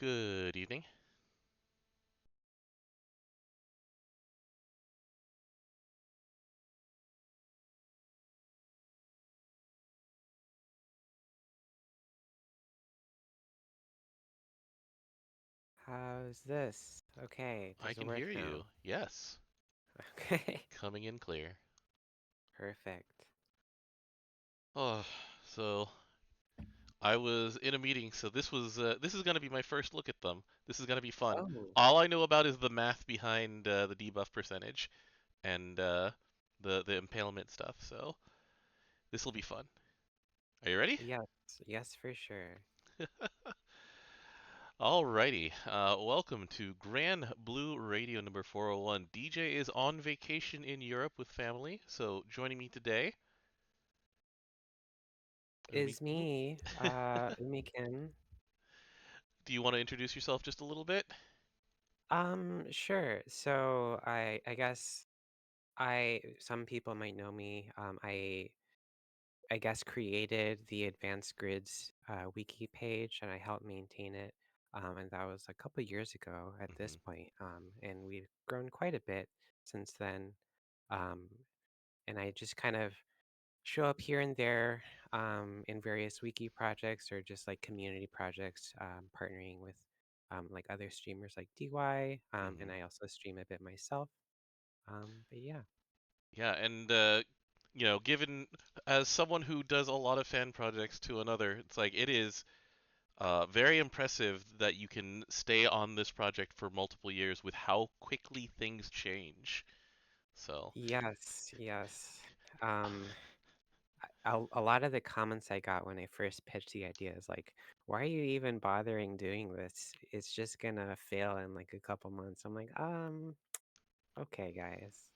Good evening. How's this? Okay, I does it can work hear now? you. Yes, Okay, coming in clear. perfect. Oh, so I was in a meeting, so this is gonna be my first look at them. This is gonna be fun. Oh, All I know about is the math behind the debuff percentage and the impalement stuff. So this will be fun. Are you ready? yes, yes, for sure. Alrighty. Welcome to Grand Blue Radio number 401. DJ is on vacation in Europe with family, so joining me today, Umi. Is me, Mikan. Do you want to introduce yourself just a little bit? Sure. So I guess some people might know me. I guess created the Advanced Grids wiki page, and I helped maintain it. And that was a couple years ago at this Hmm. point. And we've grown quite a bit since then. Um, and I just kind of show up here and there in various wiki projects or just like community projects, partnering with like other streamers like DY, and Hmm. I also stream a bit myself. But yeah, Yeah, and given as someone who does a lot of fan projects to another, it's like it is very impressive that you can stay on this project for multiple years with how quickly things change. So, yes, yes. Um, a lot of the comments I got when I first pitched the idea is like, why are you even bothering doing this? It's just gonna fail in like a couple months. I'm like, okay, guys.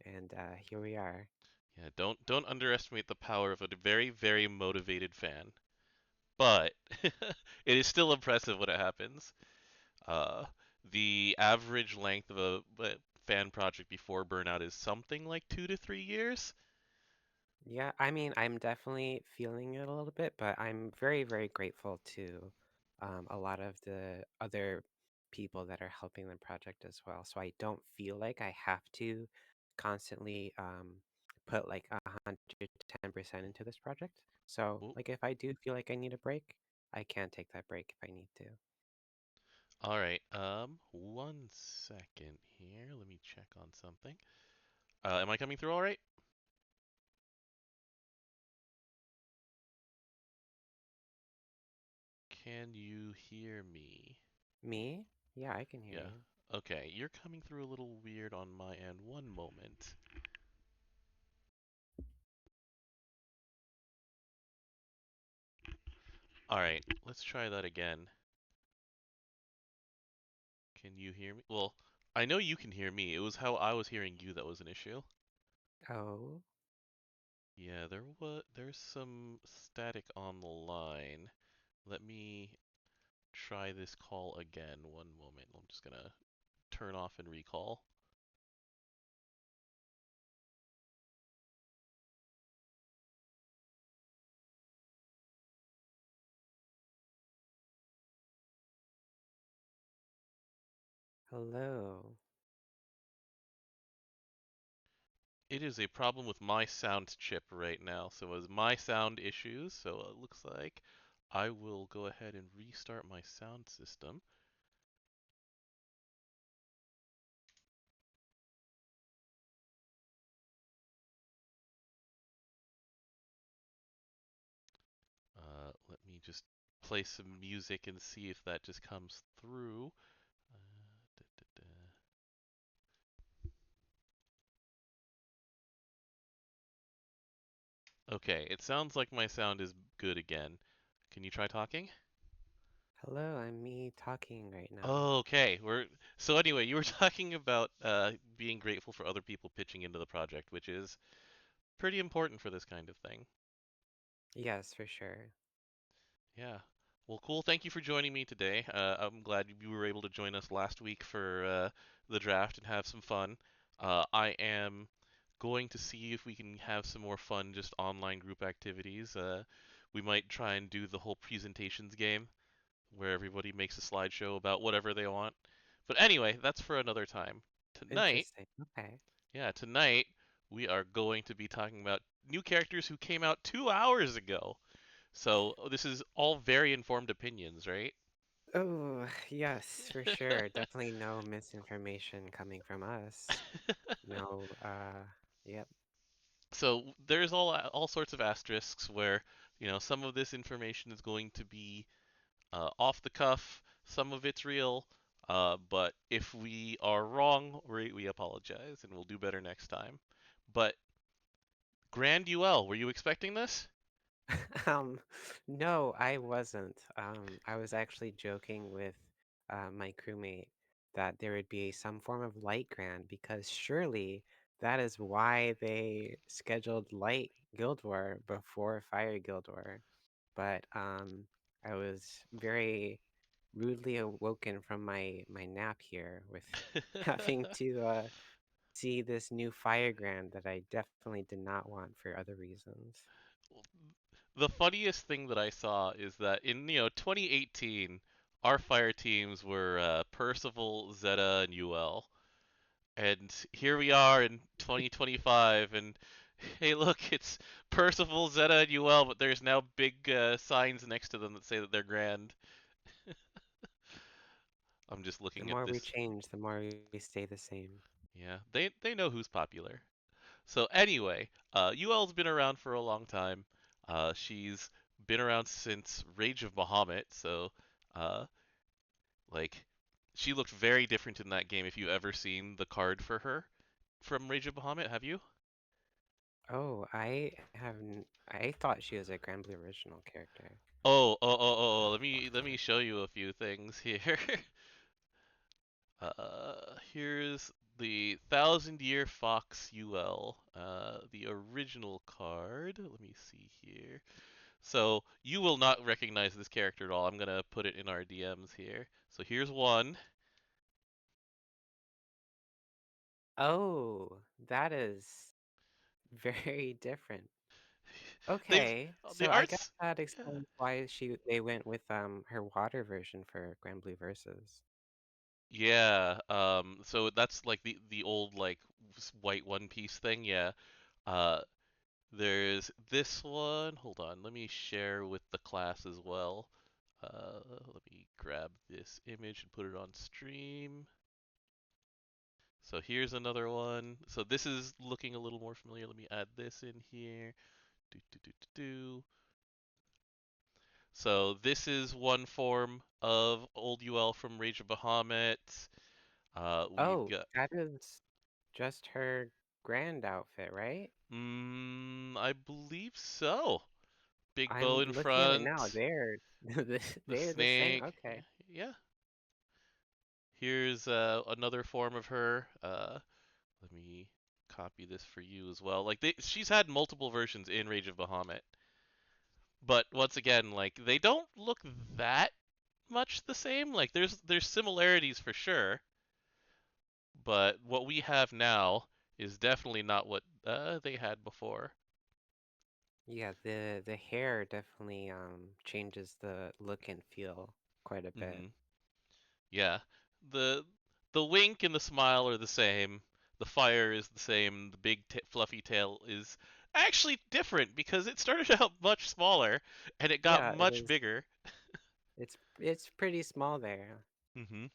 And here we are. yeah, don't underestimate the power of a very, very motivated fan. But it is still impressive when it happens. Uh, the average length of a fan project before burnout is something like 2 to 3 years. Yeah, I mean, I'm definitely feeling it a little bit, but I'm very, very grateful to a lot of the other people that are helping the project as well. So I don't feel like I have to constantly put like 110% into this project. So Ooh, like if I do feel like I need a break, I can take that break if I need to. all right. 1 second here. Let me check on something. Am I coming through all right? Can you hear me? Me? Yeah, I can hear Yeah. you. Okay, you're coming through a little weird on my end. One moment. All right, let's try that again. Can you hear me? Well, I know you can hear me. It was how I was hearing you that was an issue. Oh, Yeah, there's some static on the line. Let me try this call again. One moment. I'm just gonna turn off and recall. hello. It is a problem with my sound chip right now. So it was my sound issues. So it looks like I will go ahead and restart my sound system. Let me just play some music and see if that just comes through. Da, da, da. Okay, it sounds like my sound is good again. Can you try talking? Hello, I'm me talking right now. Okay, so anyway, you were talking about being grateful for other people pitching into the project, which is pretty important for this kind of thing. Yes, for sure. Yeah. Well, cool. Thank you for joining me today. I'm glad you were able to join us last week for the draft and have some fun. I am going to see if we can have some more fun, just online group activities. We might try and do the whole presentations game where everybody makes a slideshow about whatever they want. But anyway, that's for another time. Tonight, Interesting. Okay. yeah, tonight we are going to be talking about new characters who came out 2 hours ago. So this is all very informed opinions, right? Oh, yes, for sure. Definitely no misinformation coming from us. No, yep. So there's all sorts of asterisks where some of this information is going to be off the cuff, some of it's real. But if we are wrong, we apologize and we'll do better next time. But Grand Yuel, were you expecting this? Um, no, I wasn't. I was actually joking with my crewmate that there would be some form of light grand because surely that is why they scheduled light Guild War before Fire Guild War. But I was very rudely awoken from my nap here with having to see this new Fire Grand that I definitely did not want for other reasons. The funniest thing that I saw is that in 2018, our fire teams were Percival, Zeta, and UL. And here we are in 2025, and hey, look, it's Percival, Zeta, and UL, but there's now big signs next to them that say that they're grand. I'm just The looking at more we this. change, the more we stay the same. Yeah, they know who's popular. So anyway, UL's been around for a long time. She's been around since Rage of Bahamut, so uh, like she looked very different in that game. If you ever seen the card for her from Rage of Bahamut, have you? Oh, I thought she was a Granblue original character. Let me show you a few things here. Here's the Thousand Year Fox UL, the original card. Let me see here. So you will not recognize this character at all. I'm gonna put it in our DMs here. So here's one. Oh, that is very different. They've Okay, the so I guess arts. that Yeah. explains why they went with her water version for Granblue Versus. Yeah. So that's like the old like white One Piece thing. Yeah. Uh, there's this one. Hold on. Let me share with the class as well. Let me grab this image and put it on stream. So here's another one. So this is looking a little more familiar. Let me add this in here. Do, do, do, do, do. So this is one form of old UL from Rage of Bahamut. We've Oh, got, that is just her grand outfit, right? I believe so. Big bow I'm in looking at it now. front, the They're the same. snake. Okay. Yeah. Here's another form of her. Let me copy this for you as well. Like she's had multiple versions in Rage of Bahamut, but once again, like they don't look that much the same. Like there's similarities for sure, but what we have now is definitely not what they had before. Yeah, the hair definitely changes the look and feel quite a bit. Hmm. Yeah, the the wink and the smile are the same. The fire is the same. The big fluffy tail is actually different because it started out much smaller and it got Yeah, it much is. bigger. It's pretty small there. Hmm.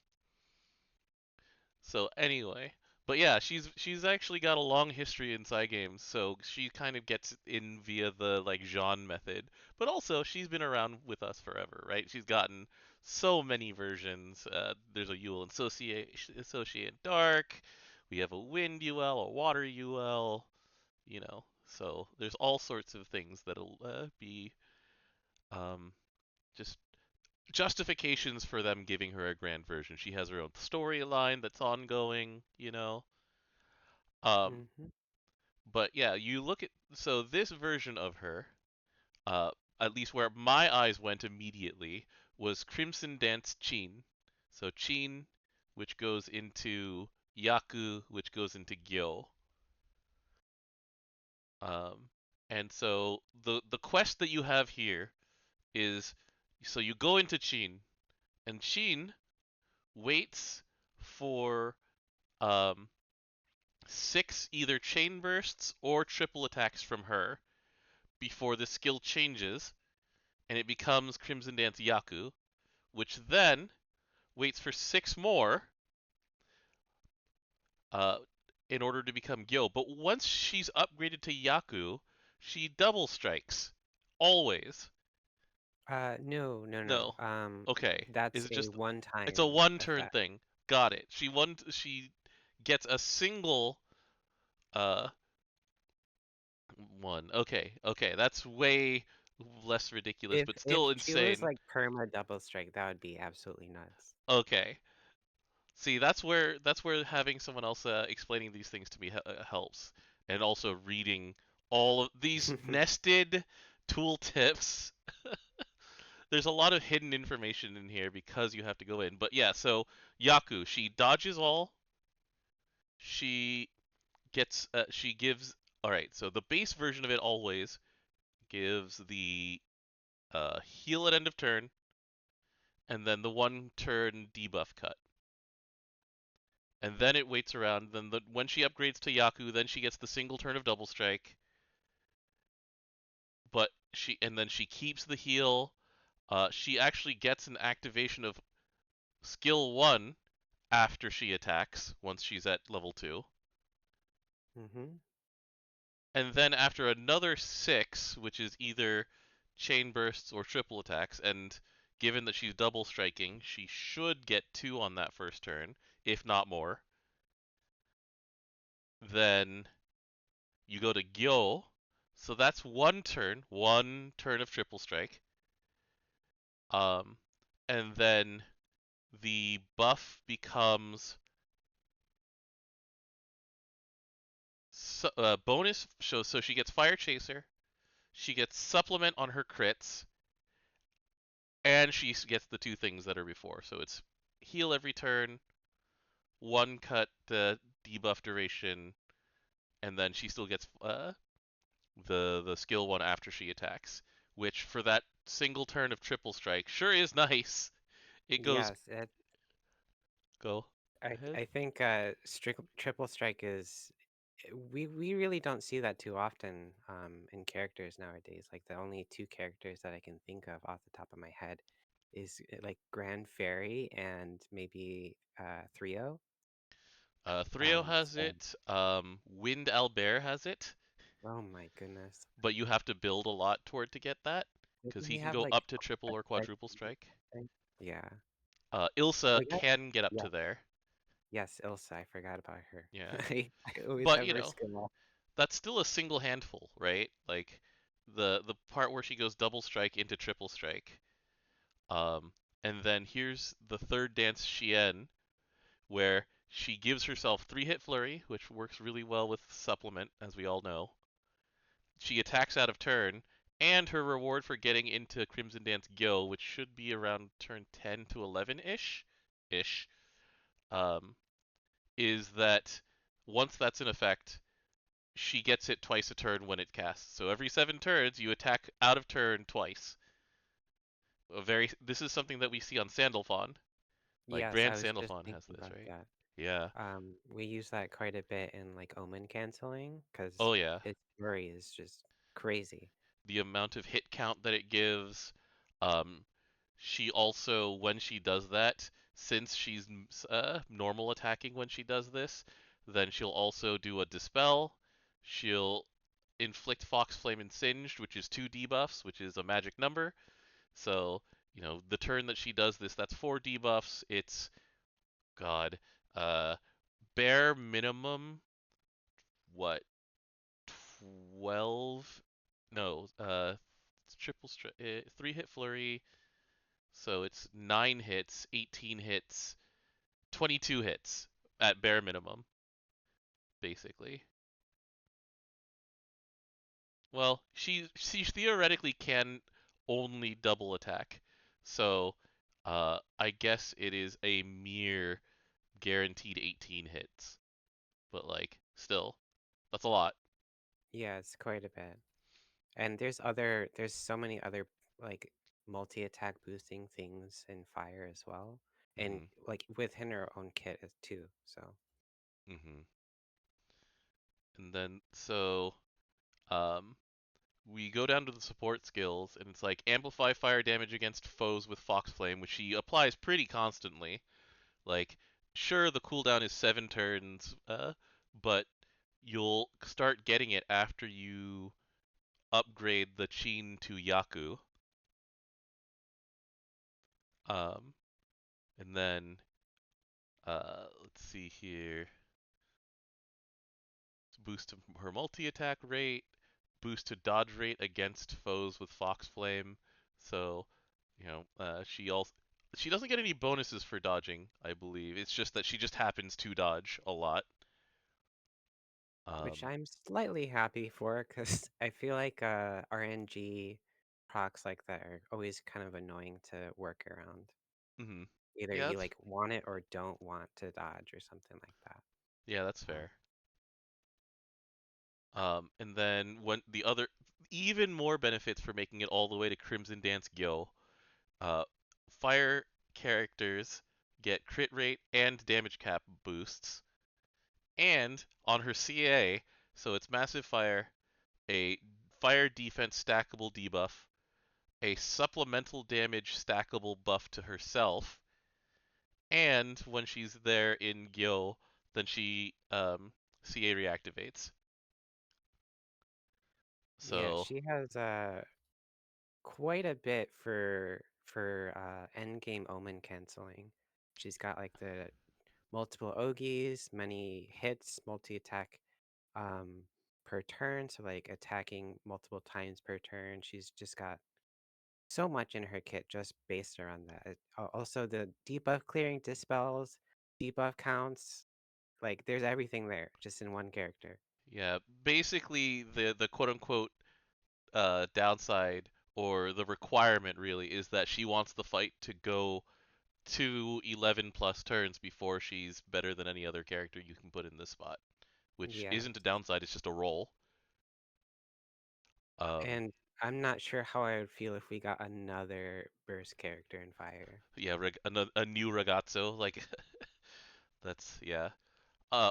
So anyway, but yeah, she's actually got a long history in games, so she kind of gets in via the like Jean method. But also, she's been around with us forever, right? She's gotten so many versions. There's a Yule Associate Dark. We have a Wind UL, a Water UL. So there's all sorts of things that'll be um, just justifications for them giving her a grand version. She has her own storyline that's ongoing. Um, Hmm. but yeah, you look at this version of her, uh, at least where my eyes went immediately was Crimson Dance Chin. So Chin, which goes into Yaku, which goes into Gyo. Um, and so the quest that you have here is so you go into Chin. And Sheen waits for um, six either chain bursts or triple attacks from her before the skill changes and it becomes Crimson Dance Yaku, which then waits for six more uh, in order to become Gyo. But once she's upgraded to Yaku, she double strikes. Always. No, no, no. No. Okay. Is That's it a just it's a one-time one turn effect. thing. Got it. She gets a single uh one. Okay. Okay. That's way less ridiculous but If still she was insane. like perma double strike, that would be absolutely nuts. Okay. See, that's where having someone else explaining these things to me helps, and also reading all of these nested tooltips. There's a lot of hidden information in here because you have to go in. But yeah, so Yaku, she dodges all. She she gives. All right, so the base version of it always gives the heal at end of turn, and then the one turn debuff cut. And then it waits around. Then when she upgrades to Yaku, then she gets the single turn of double strike. But then she keeps the heal. She actually gets an activation of skill one after she attacks once she's at level two. Mm-hmm. And then after another six, which is either chain bursts or triple attacks, and given that she's double striking, she should get two on that first turn, if not more. Then you go to Gyo. So that's one turn of triple strike. Um, and then the buff becomes bonus. So she gets Fire Chaser, she gets supplement on her crits, and she gets the two things that are before. So it's heal every turn, one cut debuff duration, and then she still gets the skill one after she attacks. Which for that single turn of triple strike sure is nice. It goes Yes, go ahead. I think triple strike is we really don't see that too often in characters nowadays. Like the only two characters that I can think of off the top of my head is like Grand Fairy and maybe 3 Thrio has So, it. Wind Albert has it, oh my goodness. but you have to build a lot toward to get that because Doesn't he he can have go like up to triple a or strike quadruple limit strike. or something? Yeah. Ilsa Oh yeah. can get up Yeah. to there. Yes, Ilsa. I forgot about her. Yeah, I always but have her skill. that's still a single handful, right? Like the part where she goes double strike into triple strike. Um, and then here's the third dance Shien, where she gives herself three hit flurry, which works really well with supplement, as we all know. She attacks out of turn, and her reward for getting into Crimson Dance Gyo, which should be around turn 10 to 11 ish, um, is that once that's in effect, she gets it twice a turn when it casts. So every 7 turns, you attack out of turn twice. This is something that we see on Sandalphon. Like Yes, Grand I was just Sandalphon has thinking this, about right? that. Yeah. We use that quite a bit in like omen canceling because Oh yeah. its fury is just crazy. The amount of hit count that it gives. Um, she also, when she does that, since she's normal attacking when she does this, then she'll also do a dispel. She'll inflict Fox Flame and Singed, which is two debuffs, which is a magic number. So, the turn that she does this, that's four debuffs. It's God, uh, bare minimum, what, 12? No, three hit flurry. So it's 9 hits, 18 hits, 22 hits at bare minimum, basically. Well, she theoretically can only double attack, so I guess it is a mere guaranteed 18 hits. But like, still, that's a lot. Yeah, it's quite a bit. And there's so many other like multi-attack boosting things in fire as well, and Mhm. like within her own kit too. So Mhm. And then um we go down to the support skills, and it's like amplify fire damage against foes with Fox Flame, which she applies pretty constantly. Like, sure, the cooldown is 7 turns, but you'll start getting it after you upgrade the Chin to Yaku. Um, and then let's see here, boost her multi-attack rate, boost to dodge rate against foes with Fox Flame. So, she doesn't get any bonuses for dodging, I believe. It's just that she just happens to dodge a lot. which Um, I'm slightly happy for because I feel like RNG procs like that are always kind of annoying to work around. mhm. Either Yeah, you that's like want it or don't want to dodge or something like that. yeah, that's Uh, fair. And then when the other even more benefits for making it all the way to Crimson Dance Gyo, uh, fire characters get crit rate and damage cap boosts, and on her CA, so it's massive fire, a fire defense stackable debuff, a supplemental damage stackable buff to herself, and when she's there in Gyo, then she CA reactivates. yeah, So she has quite a bit for end game omen canceling. She's got like the multiple ogies, many hits, multi attack um per turn, so like attacking multiple times per turn. She's just got so much in her kit just based around that. Also the debuff clearing dispels, debuff counts, like there's everything there just in one character. yeah, basically the quote unquote downside or the requirement really is that she wants the fight to go to 11 plus turns before she's better than any other character you can put in this spot, which Yeah. isn't a downside, it's just a roll. Um, And I'm not sure how I would feel if we got another burst character in fire. yeah, a new ragazzo, like that's yeah.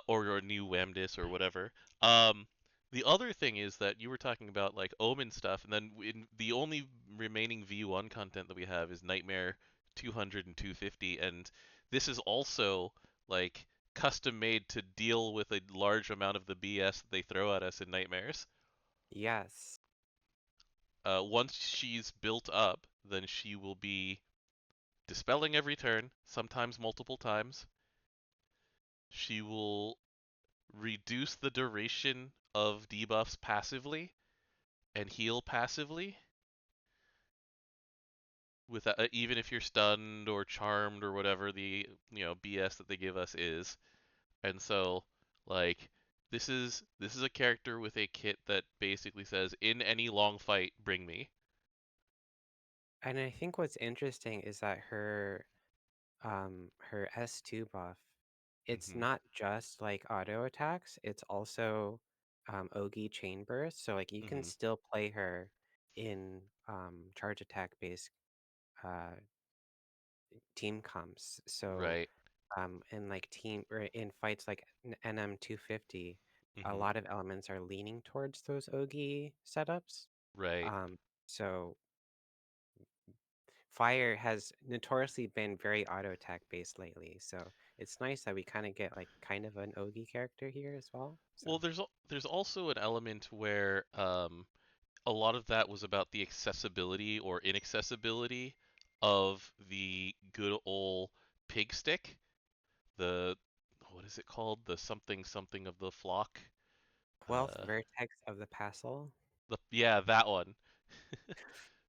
Or a new Wamdis or whatever. Um, the other thing is that you were talking about like Omen stuff, and then the only remaining V1 content that we have is Nightmare 200 and 250, and this is also like custom made to deal with a large amount of the BS that they throw at us in Nightmares. Yes. Once she's built up, then she will be dispelling every turn, sometimes multiple times. She will reduce the duration of debuffs passively and heal passively with even if you're stunned or charmed or whatever the BS that they give us is. And so like this is a character with a kit that basically says in any long fight bring me. And I think what's interesting is that her S2 buff, it's Mhm. not just like auto attacks, it's also Ogi chain burst. So like you can Mhm. still play her in charge attack based uh team comps. So Right. in like team or in fights like NM 250, a Mhm. lot of elements are leaning towards those Ogi setups. Right. Um, so Fire has notoriously been very auto attack based lately. So it's nice that we kind of get like kind of an Ogi character here as well. So Well, there's also an element where a lot of that was about the accessibility or inaccessibility of the good old pig stick. The what is it called? The something something of the flock. 12th Uh, vertex of the Passel. yeah, that one.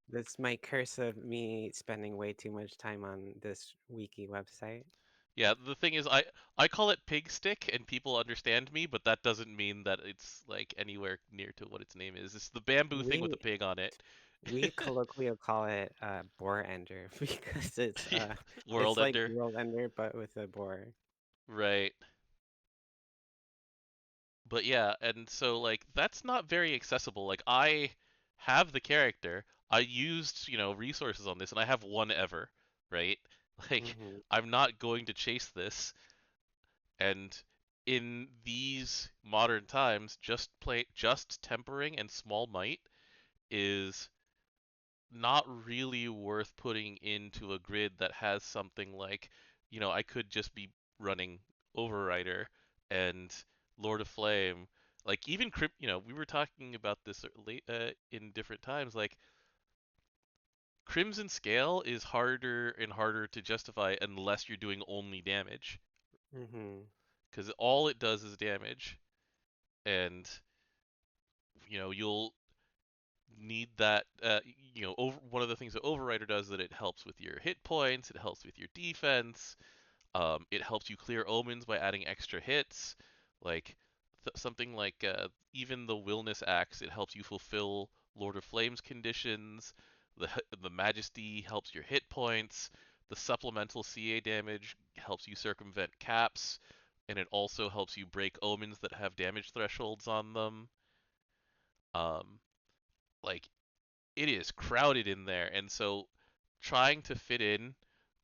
That's my curse of me spending way too much time on this wiki website. Yeah, the thing is, I call it pig stick, and people understand me, but that doesn't mean that it's like anywhere near to what its name is. It's the bamboo thing with We the pig on it. we colloquially call it boar ender because Yeah, it's world like ender. world ender but with a boar. Right. But yeah, and so like that's not very accessible. Like I have the character, I used, resources on this and I have one ever, right? Like Mm-hmm. I'm not going to chase this, and in these modern times just tempering and small might is not really worth putting into a grid that has something like, I could just be running Overrider and Lord of Flame. Like even we were talking about this late in different times. Like Crimson Scale is harder and harder to justify unless you're doing only damage, Mm-hmm. because all it does is damage, and you'll need that. One of the things that Overrider does is that it helps with your hit points, it helps with your defense, it helps you clear omens by adding extra hits, like something like even the Willness Axe. It helps you fulfill Lord of Flames conditions. The the Majesty helps your hit points. The supplemental CA damage helps you circumvent caps, and it also helps you break omens that have damage thresholds on them. Um, like it is crowded in there, and so trying to fit in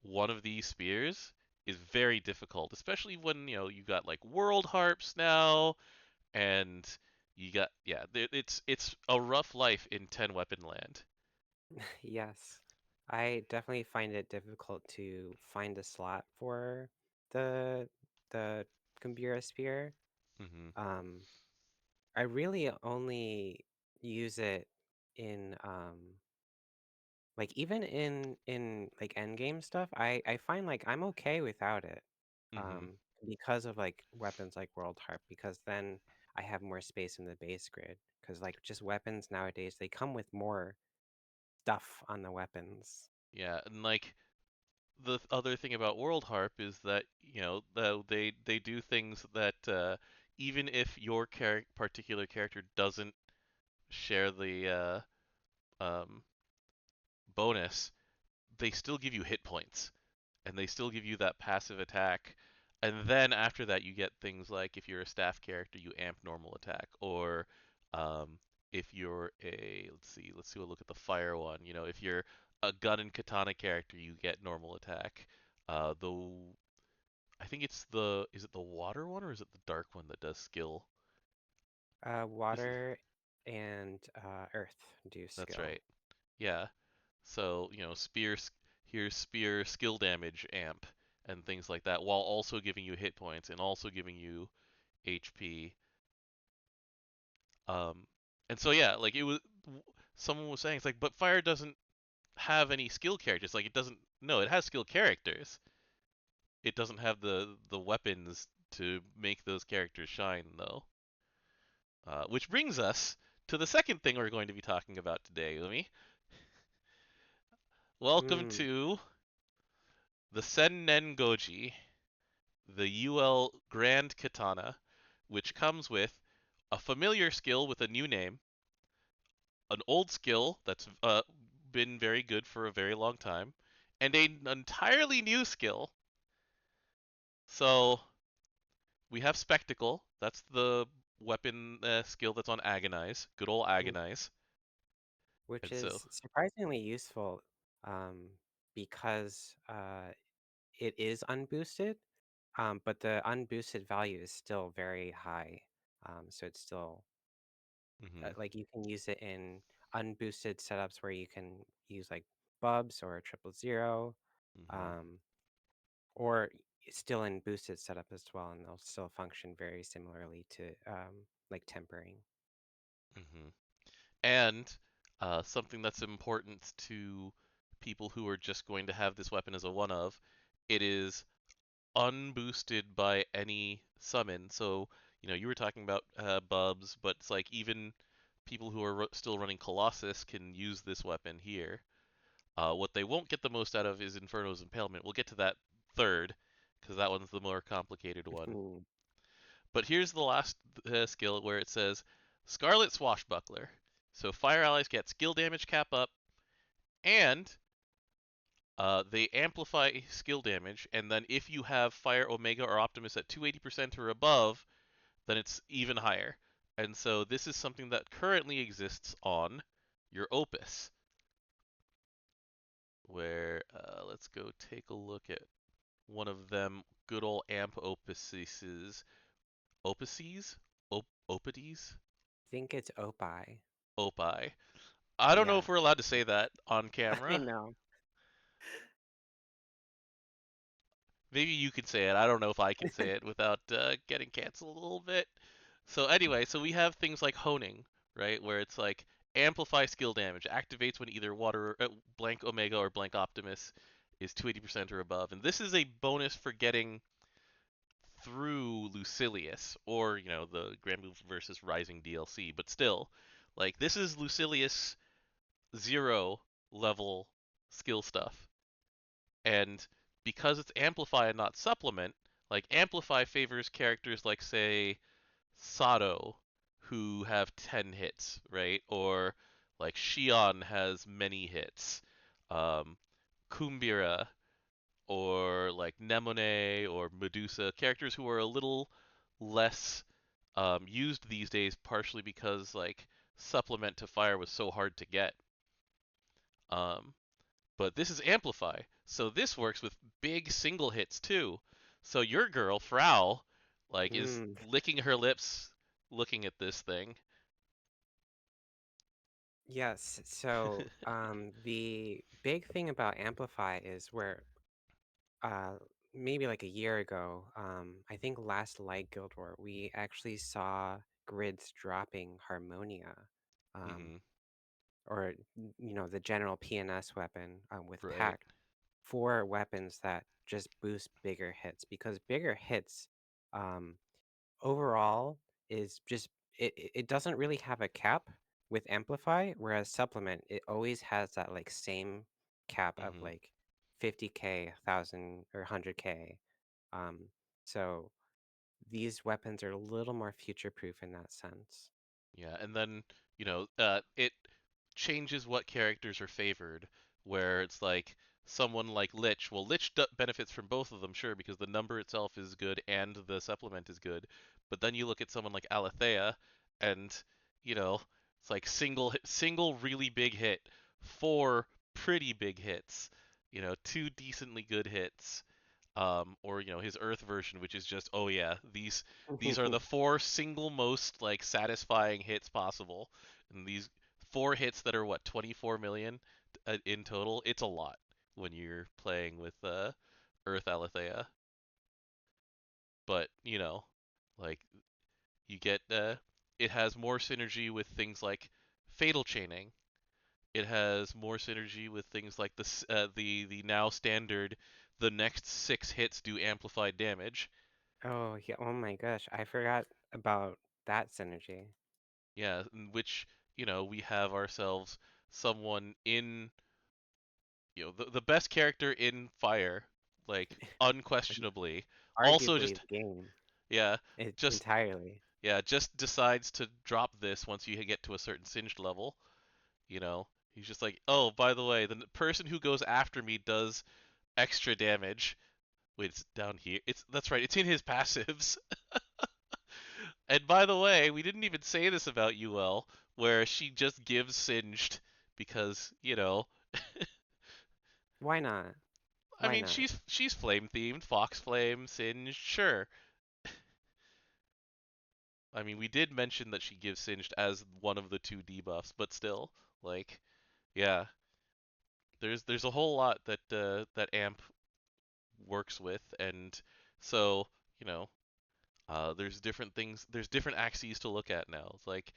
one of these spears is very difficult, especially when you got like world harps now, and you got it's a rough life in 10 weapon land. Yes. I definitely find it difficult to find a slot for the the Kumbira spear. Hmm. Um, I really only use it in like even in like end game stuff, I find like I'm okay without it. Hmm. Um, because of like weapons like World Harp, because then I have more space in the base grid. Because like just weapons nowadays, they come with more stuff on the weapons. Yeah, and like the other thing about world harp is that they do things that even if your particular character doesn't share the um, bonus, they still give you hit points and they still give you that passive attack. And then after that, you get things like if you're a staff character, you amp normal attack, or if you're a let's see, we'll look at the fire one. If you're a gun and katana character, you get normal attack. Though I think is it the water one or is it the dark one that does skill? Is it? Water and earth do That's skill. right. Yeah. So, here's spear skill damage amp and things like that, while also giving you hit points and also giving you HP. Um, and so yeah, like someone was saying, it's like, but fire doesn't have any skill characters. Like it doesn't. No, it has skill characters. It doesn't have the weapons to make those characters shine, though. Which brings us to the second thing we're going to be talking about today, Umi. Welcome Mm, to the Sennen Goji, the UL Grand Katana, which comes with a familiar skill with a new name, an old skill that's been very good for a very long time, and an entirely new skill. So we have Spectacle. That's the weapon skill that's on Agonize. Good old mm, Agonize. which And so, is surprisingly useful because it is unboosted, but the unboosted value is still very high. So it's still hmm like you can use it in unboosted setups where you can use like bubs or 000, hmm um, or still in boosted setup as well, and they'll still function very similarly to like tempering. hmm and something that's important to people who are just going to have this weapon as a one of, it is unboosted by any summon. So, you were talking about Bubs, but it's like even people who are still running Colossus can use this weapon here. What they won't get the most out of is Inferno's Impalement. We'll get to that third, because that one's the more complicated one. Mm, But here's the last skill where it says Scarlet Swashbuckler. So fire allies get skill damage cap up, and they amplify skill damage, and then if you have Fire Omega or Optimus at 280% or above, then it's even higher. And so this is something that currently exists on your Opus. where let's go take a look at one of them good old amp opuses. Opuses? Opides? Think it's Opie. Opie. I don't know Yeah, if we're allowed to say that on I camera. know. Maybe you can say it. I don't know if I can say it without getting canceled a little bit. So anyway, so we have things like honing, right, where it's like amplify skill damage, activates when either water blank Omega or blank Optimus is 280% or above, and this is a bonus for getting through Lucilius or the Granblue versus Rising DLC. But still, like this is Lucilius zero level skill stuff, and because it's amplify and not supplement, like amplify favors characters like say Sato who have 10 hits, right? Or like Shion has many hits. Um, Kumbira or like Nemone or Medusa, characters who are a little less used these days, partially because like supplement to fire was so hard to get. Um, but this is amplify, so this works with big single hits too. So your girl Frau, like, is Mm, licking her lips looking at this thing. yes. So, the big thing about Amplify is where, uh, maybe like a year ago, I think last Light Guild War, we actually saw grids dropping Harmonia, um, Hmm. or the general PNS weapon, with Right. Pact, for weapons that just boost bigger hits because bigger hits, um, overall is just it doesn't really have a cap with Amplify, whereas Supplement it always has that like same cap of Hmm. like 50k, 1,000 or 100k. Um, so these weapons are a little more future proof in that sense. Yeah, and then it changes what characters are favored, where it's like someone like Lich. Well, Lich benefits from both of them, sure, because the number itself is good and the supplement is good. But then you look at someone like Alethea, and you know it's like single really big hit, four pretty big hits, two decently good hits, or his Earth version, which is just, oh yeah, these are the four single most like satisfying hits possible, and these four hits that are what 24 million in total. It's a lot when you're playing with Earth Alethea, but like you get it has more synergy with things like fatal chaining. It has more synergy with things like the now standard. The next six hits do amplified damage. Oh yeah, oh my gosh, I forgot about that synergy. Yeah, in which, we have ourselves someone in, the best character in Fire, like unquestionably. Also Arguably just, the game yeah, just entirely. just decides to drop this once you get to a certain singed level, you know. He's just like, "Oh, by the way, the person who goes after me does extra damage." Wait, it's down here. That's right. It's in his passives. And by the way, we didn't even say this about Yuel, where she just gives singed because, Why not? I Why mean, not? she's flame themed, fox flame, singed, sure. I mean, we did mention that she gives singed as one of the two debuffs, but still, like, yeah, there's a whole lot that amp works with, and so, you know, there's different things, there's different axes to look at now. It's like,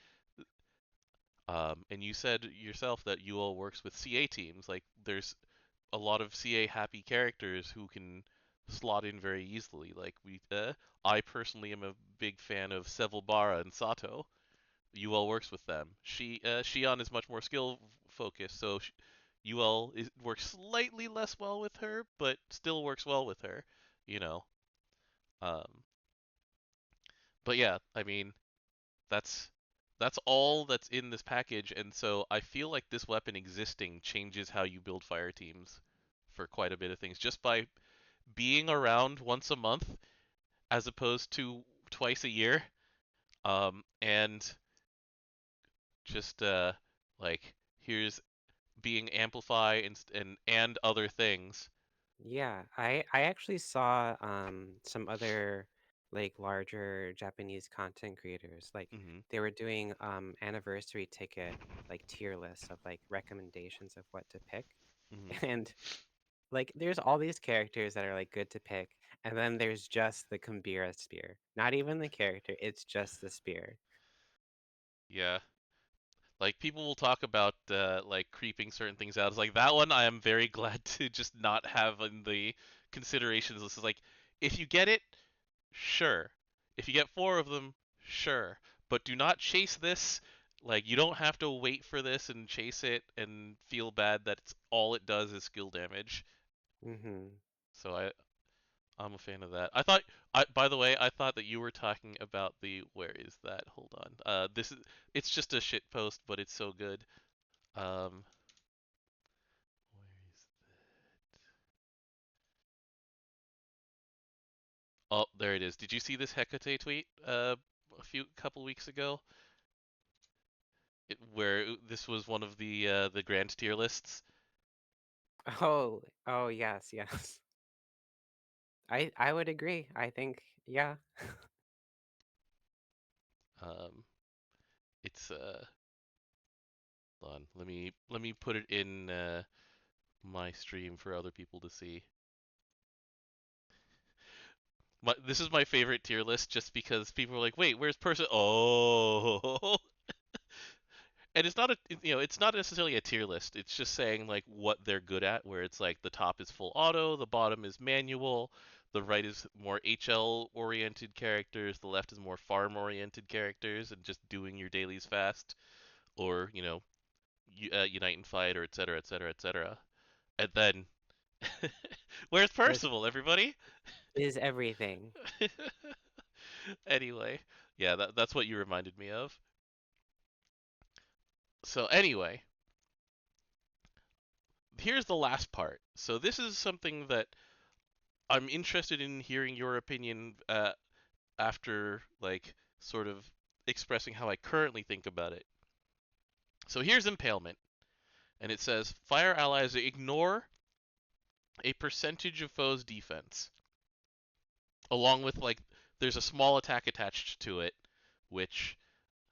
and you said yourself that UL works with CA teams. Like, there's a lot of CA happy characters who can slot in very easily. Like I personally am a big fan of Seville Barra and Sato. UL works with them. Shion is much more skill focused, so works slightly less well with her, but still works well with her. You know. Um, but yeah, I mean, that's that's all that's in this package, and so I feel like this weapon existing changes how you build fire teams for quite a bit of things just by being around once a month as opposed to twice a year. And just like here's being amplify and other things. Yeah, I actually saw some other like larger Japanese content creators like Hmm. they were doing anniversary ticket like tier lists of like recommendations of what to pick. Hmm. And like there's all these characters that are like good to pick and then there's just the Kambira spear. Not even the character, it's just the spear. Yeah. Like people will talk about like creeping certain things out. It's like that one I am very glad to just not have in the considerations. This is like if you get it, sure. If you get four of them, sure. But do not chase this. Like you don't have to wait for this and chase it and feel bad that all it does is skill damage. Mhm. So I'm a fan of that. By the way, I thought that you were talking about the where is that? Hold on. This is it's just a shit post, but it's so good. Where is Oh, there it is. Did you see this Hecate tweet a few couple weeks ago? Where this was one of the grand tier lists. Oh, oh yes, yes. I would agree. I think yeah. Um, it's hold on. Let me put it in my stream for other people to see. This is my favorite tier list just because people are like, wait, where's person? Oh, and it's not it's not necessarily a tier list. It's just saying like what they're good at, where it's like the top is full auto, the bottom is manual, the right is more HL oriented characters, the left is more farm oriented characters, and just doing your dailies fast, or unite and fight, or etc. etc. etc. And then, where's There's Percival, everybody? is everything. Anyway, yeah, that's what you reminded me of. So anyway, here's the last part. So this is something that I'm interested in hearing your opinion after like sort of expressing how I currently think about it. So here's impalement, and it says fire allies ignore a percentage of foes' defense, along with like there's a small attack attached to it, which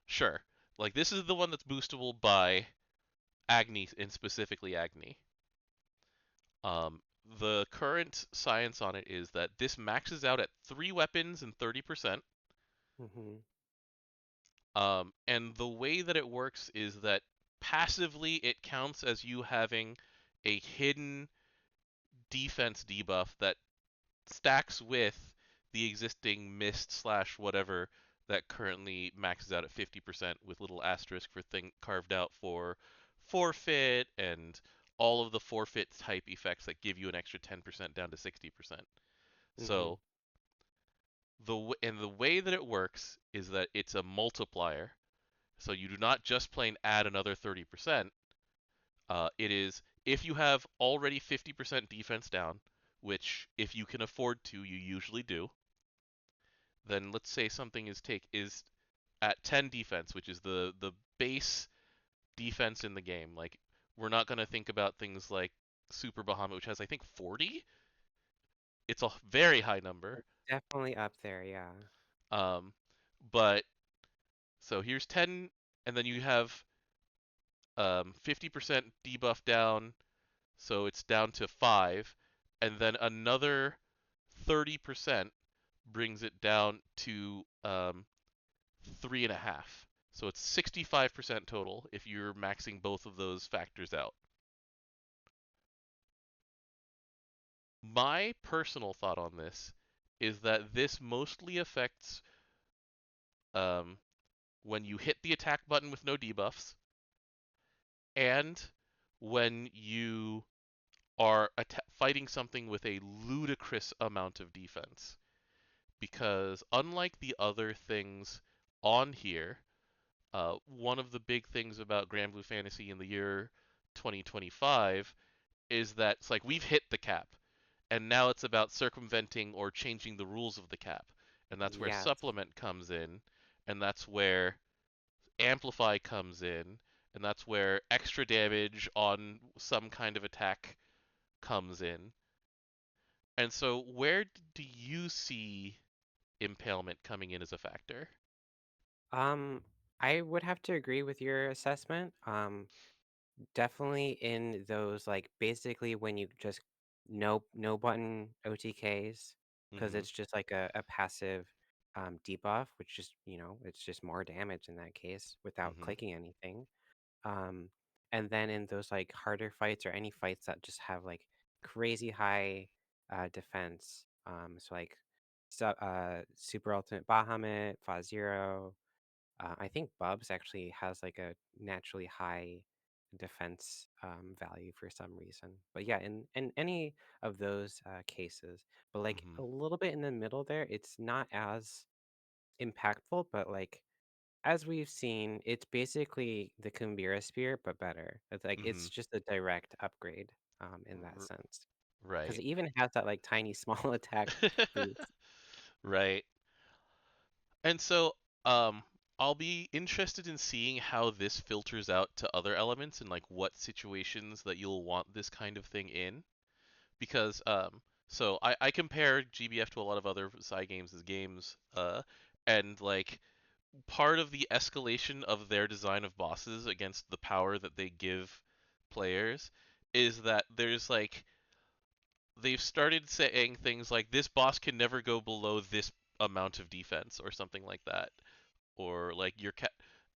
sure, like this is the one that's boostable by Agni and specifically Agni. Um, the current science on it is that this maxes out at 3 weapons and 30%. Mhm. And the way that it works is that passively it counts as you having a hidden defense debuff that stacks with the existing mist slash whatever that currently maxes out at 50% with little asterisk for thing carved out for forfeit and all of the forfeit type effects that give you an extra 10% down to 60%. Mhm. So the way that it works is that it's a multiplier. So you do not just plain add another 30%. It is if you have already 50% defense down, which if you can afford to, you usually do. Then let's say something is at 10 defense, which is the base defense in the game. Like we're not gonna think about things like Super Bahamut, which has I think 40. It's a very high number. Definitely up there, yeah. Um, but so here's 10, and then you have 50% debuff down, so it's down to 5, and then another 30% brings it down to 3.5. So it's 65% total if you're maxing both of those factors out. My personal thought on this is that this mostly affects um, when you hit the attack button with no debuffs, and when you are fighting something with a ludicrous amount of defense. Because unlike the other things on here, one of the big things about Granblue Fantasy in the year 2025 is that it's like we've hit the cap, and now it's about circumventing or changing the rules of the cap. And that's where Yes. supplement comes in, and that's where amplify comes in, and that's where extra damage on some kind of attack comes in. And so, where do you see impalement coming in as a factor? Um, I would have to agree with your assessment. Definitely in those like basically when you just no button OTKs because Mm-hmm. it's just like a passive debuff, which just it's just more damage in that case without Mm-hmm. clicking anything. Um, and then in those like harder fights or any fights that just have like crazy high defense, so like Super Ultimate Bahamut, Fa Zero. I think Bubs actually has like a naturally high defense value for some reason. But yeah, in any of those cases, but like Mm-hmm. a little bit in the middle there, it's not as impactful. But like as we've seen, it's basically the Kumbira Spear, but better. It's like Mm-hmm. it's just a direct upgrade in that R- sense. Because right. it even has that like tiny small attack boost. Right. And so, um, I'll be interested in seeing how this filters out to other elements and like what situations that you'll want this kind of thing in. Because, so I compare GBF to a lot of other side games as games, and like part of the escalation of their design of bosses against the power that they give players is that there's like they've started saying things like this boss can never go below this amount of defense or something like that, or like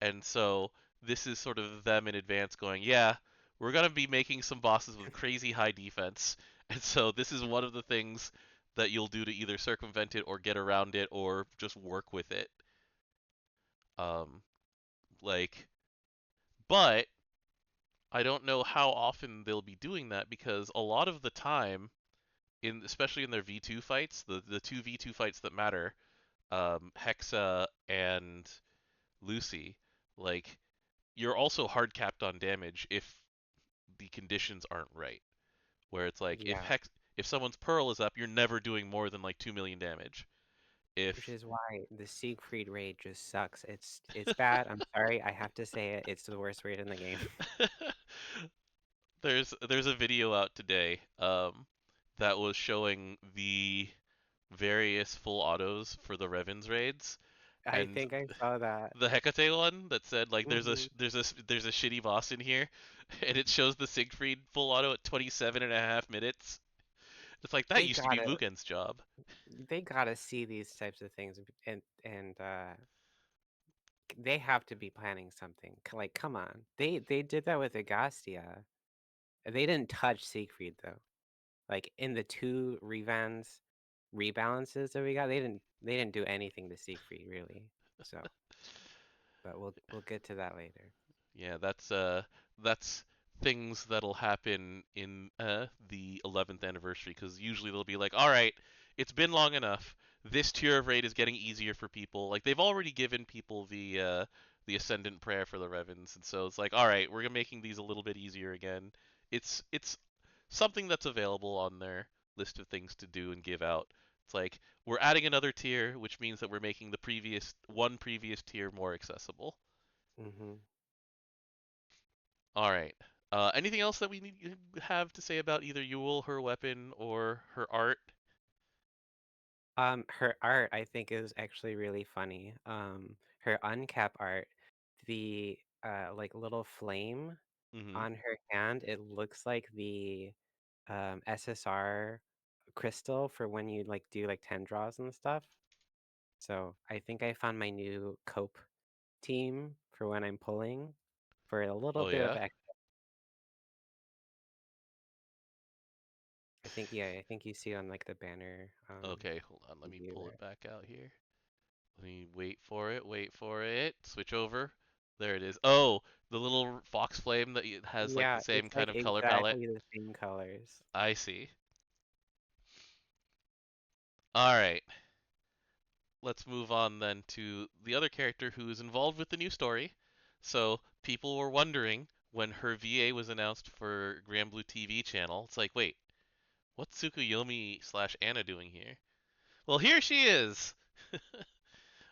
and so this is sort of them in advance going, yeah, we're gonna be making some bosses with crazy high defense, and so this is one of the things that you'll do to either circumvent it or get around it or just work with it. Um, like, but I don't know how often they'll be doing that because a lot of the time, in especially in their V2 fights, the two V2 fights that matter, Hexa and Lucy, like you're also hard capped on damage if the conditions aren't right. Where it's like Yeah. if someone's pearl is up, you're never doing more than like 2 million damage. Which If is why the Siegfried raid just sucks. It's bad. I'm sorry. I have to say it. It's the worst raid in the game. there's a video out today that was showing the various full autos for the Revens raids, I and think I saw that. the Hecate one that said like Hmm. there's a shitty boss in here, and it shows the Siegfried full auto at 27.5 minutes. It's like that They used to be gotta Mugen's job. they gotta see these types of things and they have to be planning something. Like, come on. They did that with Agastia. They didn't touch Siegfried though. Like in the two rebalances that we got, they didn't do anything to Siegfried really. So, but we'll get to that later. Yeah, that's things that'll happen in the 11th anniversary because usually they'll be like, all right, it's been long enough. This tier of raid is getting easier for people. Like they've already given people the ascendant prayer for the Revens, and so it's like, all right, we're making these a little bit easier again. It's something that's available on their list of things to do and give out. It's like we're adding another tier, which means that we're making the previous tier more accessible. Hmm. All right. Anything else that we need have to say about either Yule, her weapon, or her art? Her art I think is actually really funny. Her uncap art, the like little flame Mm-hmm. on her hand, it looks like the SSR crystal for when you like do like 10 draws and stuff. So I think I found my new cope team for when I'm pulling for a little Oh bit of yeah. X. I think yeah, I think you see on like the banner Okay, hold on. Let me view pull it there. back out here. Let me wait for it. Wait for it. Switch over. There it is. Oh, the little fox flame that has like the Yeah, same it's like kind of color palette. exactly the same colors. I see. All right. Let's move on then to the other character who is involved with the new story. So people were wondering when her VA was announced for Granblue TV channel. It's like, wait, what's Tsukuyomi slash Anna doing here? Well, here she is!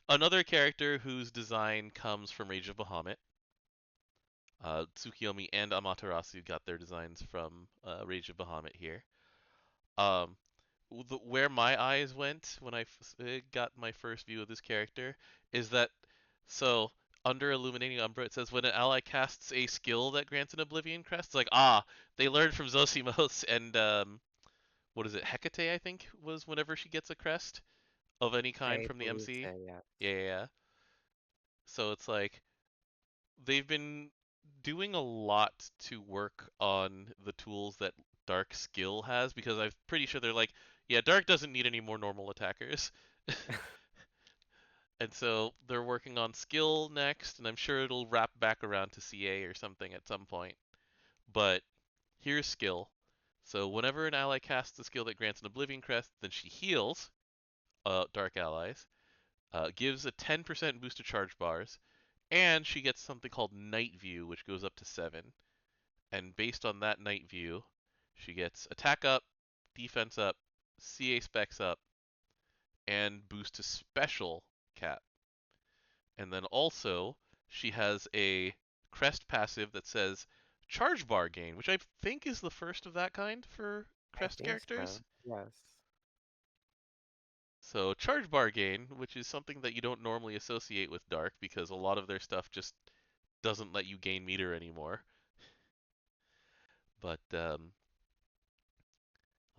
Another character whose design comes from Rage of Bahamut. Tsukuyomi and Amaterasu got their designs from Rage of Bahamut here. Um, where my eyes went when I got my first view of this character is that so under Illuminating Umbra it says when an ally casts a skill that grants an Oblivion crest, it's like they learned from Zosimos and what is it Hecate I think was whenever she gets a crest of any kind I from the believe MC. so, yeah. Yeah, yeah, yeah. So it's like they've been doing a lot to work on the tools that Dark skill has because I'm pretty sure they're like, yeah, Dark doesn't need any more normal attackers. And so they're working on skill next, and I'm sure it'll wrap back around to CA or something at some point. But here's skill. So whenever an ally casts a skill that grants an Oblivion Crest, then she heals Dark allies, gives a 10% boost to charge bars, and she gets something called Night View, which goes up to 7. And based on that Night View, she gets attack up, defense up, CA specs up, and boost to special cap. And then also, she has a crest passive that says charge bar gain, which I think is the first of that kind for I crest think so. characters. Yes. So charge bar gain, which is something that you don't normally associate with Dark because a lot of their stuff just doesn't let you gain meter anymore. But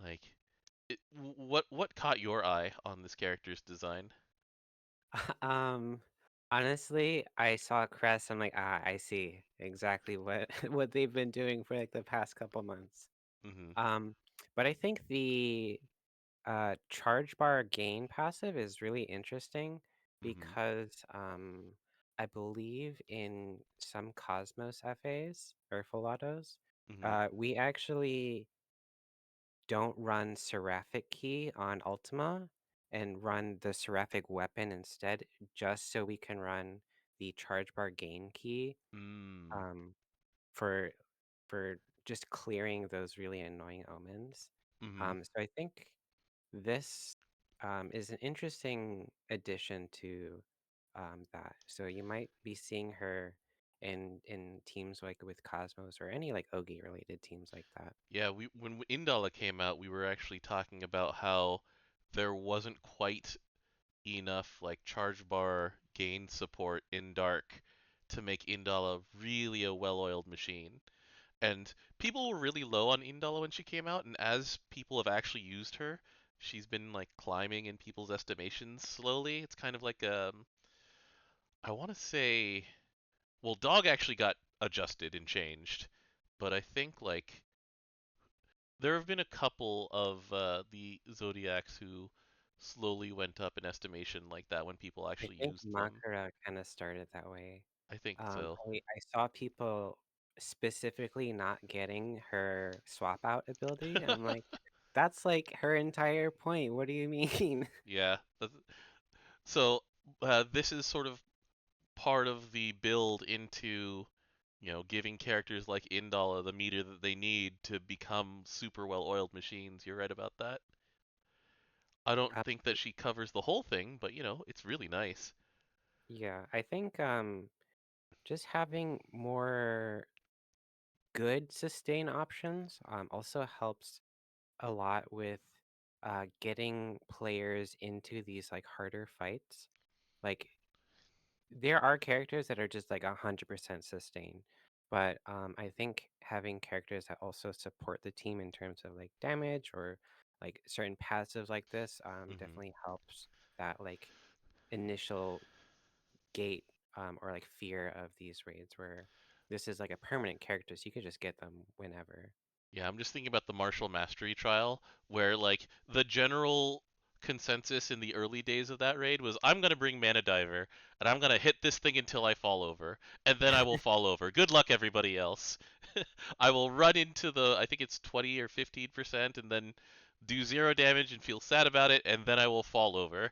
like, what caught your eye on this character's design? Um, honestly, I saw Crest. I'm like, I see exactly what what they've been doing for like the past couple months. Mhm. Um, but I think the charge bar gain passive is really interesting Mhm. because I believe in some Cosmos FAs or Folatos, Mhm. we actually don't run Seraphic Key on Ultima and run the Seraphic Weapon instead, just so we can run the Charge Bar Gain Key Mm. um, for for just clearing those really annoying omens. Mhm. So I think this is an interesting addition to that. So you might be seeing her in teams like with Cosmos or any like Ogi related teams like that. Yeah, when Indala came out, we were actually talking about how there wasn't quite enough like charge bar gain support in Dark to make Indala really a well-oiled machine. And people were really low on Indala when she came out, and as people have actually used her, she's been like climbing in people's estimations slowly. It's kind of like I want to say, well, Dog actually got adjusted and changed, but I think like there have been a couple of the Zodiacs who slowly went up in estimation like that when people I actually think used them. Makara kind of started that way. I think so. I saw people specifically not getting her swap out ability, and I'm like, that's like her entire point. What do you mean? Yeah. So this is sort of part of the build into, giving characters like Indala the meter that they need to become super well-oiled machines. You're right about that. I don't Uh, think that she covers the whole thing, but it's really nice. yeah, I think just having more good sustain options also helps a lot with getting players into these like harder fights. Like there are characters that are just like 100% sustain, but I think having characters that also support the team in terms of like damage or like certain passives like this Hmm. definitely helps that like initial gate or like fear of these raids where this is like a permanent character, so you could just get them whenever. Yeah, I'm just thinking about the Martial Mastery trial, where like the general consensus in the early days of that raid was I'm gonna bring Mana Diver and I'm gonna hit this thing until I fall over, and then I will fall over. Good luck, everybody else. I will run into I think it's 20 or 15%, and then do 0 damage and feel sad about it, and then I will fall over.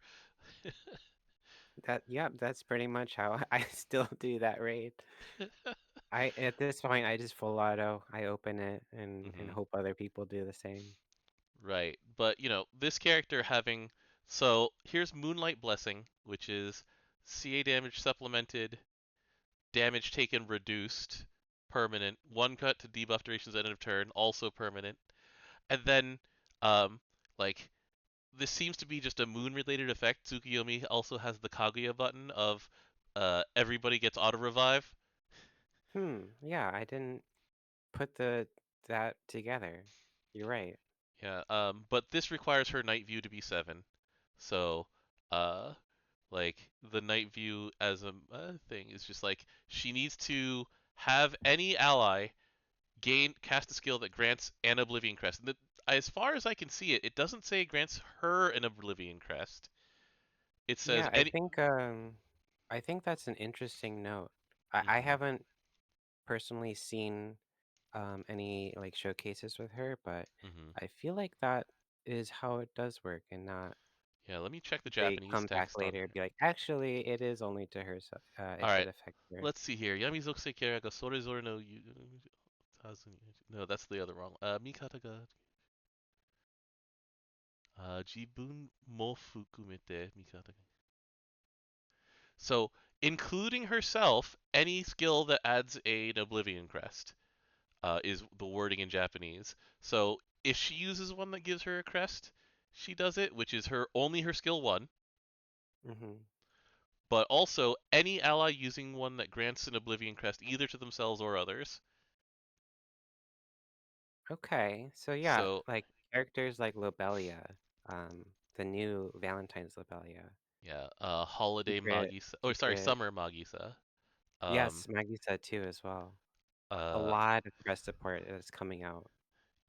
That yeah, that's pretty much how I still do that raid. I at this point I just full auto, I open it and Hmm. hope other people do the same. Right, but this character having here's Moonlight Blessing, which is CA damage supplemented, damage taken reduced, permanent. One cut to debuff durations at end of turn, also permanent. And then, um, like this seems to be just a moon-related effect. Tsukuyomi also has the Kaguya button of everybody gets auto revive. Yeah, I didn't put the that together. You're right. Yeah, but this requires her night view to be 7. So, uh, like the night view as a thing is just like she needs to have any ally gain cast a skill that grants an Oblivion Crest. And as far as I can see it, it doesn't say it grants her an Oblivion Crest. It says Yeah, any. I think that's an interesting note. I Mhm, haven't personally seen any like showcases with her, but mhm. I feel like that is how it does work, and not Yeah, let me check the they Japanese come back text on later and here. be like, actually, it is only to her, so All it should right, affect her. let's see here. Yami zokusei kara ga sorezore no no, that's the other wrong. Mikata ga jibun mo fukumete mikata ga. So, including herself, any skill that adds an Oblivion Crest is the wording in Japanese. So, if she uses one that gives her a crest, she does it, which is her skill 1. Hmm. But also any ally using one that grants an Oblivion Crest either to themselves or others. Okay, so yeah, So like characters like Lobelia, um, the new Valentine's Lobelia, yeah, Holiday Secret, Magisa, or sorry, Secret. Summer Magisa. Um, Yes, Maggie said too as well. A uh, lot of press support is coming out.